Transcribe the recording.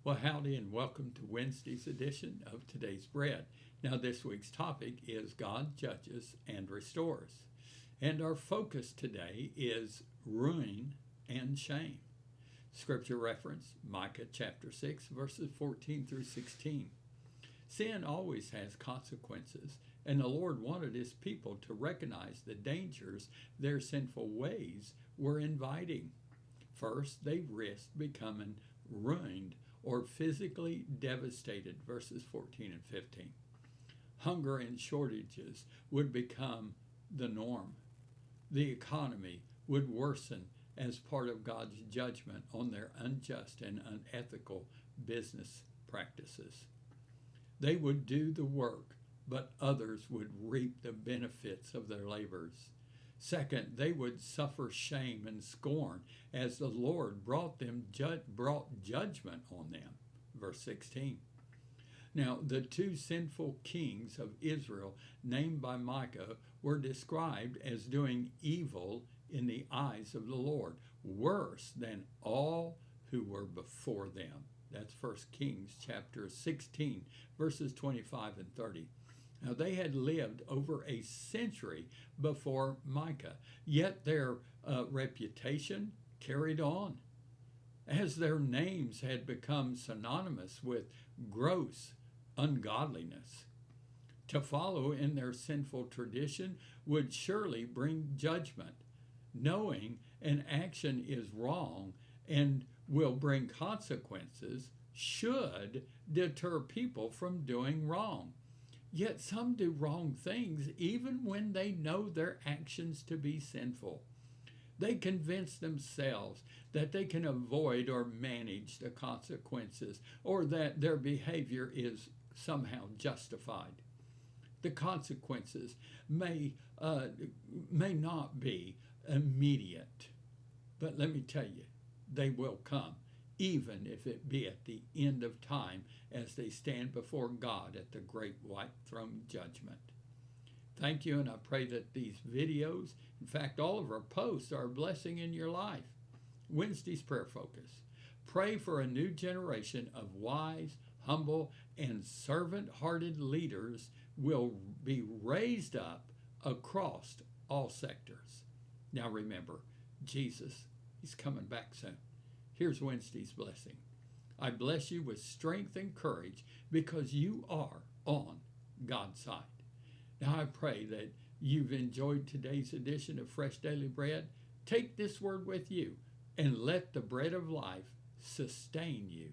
Well, howdy and welcome to Wednesday's edition of Today's Bread. Now, this week's topic is God judges and restores. And our focus today is ruin and shame. Scripture reference, Micah chapter 6, verses 14 through 16. Sin always has consequences, and the Lord wanted his people to recognize the dangers their sinful ways were inviting. First, they risked becoming ruined or physically devastated, verses 14 and 15. Hunger and shortages would become the norm. The economy would worsen as part of God's judgment on their unjust and unethical business practices. They would do the work, but others would reap the benefits of their labors. Second, they would suffer shame and scorn as the Lord brought judgment on them. Verse 16. Now, the two sinful kings of Israel, named by Micah, were described as doing evil in the eyes of the Lord, worse than all who were before them. That's 1 Kings chapter 16, verses 25 and 30. Now, they had lived over a century before Micah, yet their reputation carried on, as their names had become synonymous with gross ungodliness. To follow in their sinful tradition would surely bring judgment. Knowing an action is wrong and will bring consequences should deter people from doing wrong. Yet some do wrong things even when they know their actions to be sinful. They convince themselves that they can avoid or manage the consequences, or that their behavior is somehow justified. The consequences may not be immediate, but let me tell you, they will come, even if it be at the end of time as they stand before God at the great white throne judgment. Thank you, and I pray that these videos, in fact, all of our posts, are a blessing in your life. Wednesday's prayer focus. Pray for a new generation of wise, humble, and servant-hearted leaders will be raised up across all sectors. Now remember, Jesus is coming back soon. Here's Wednesday's blessing. I bless you with strength and courage because you are on God's side. Now I pray that you've enjoyed today's edition of Fresh Daily Bread. Take this word with you and let the bread of life sustain you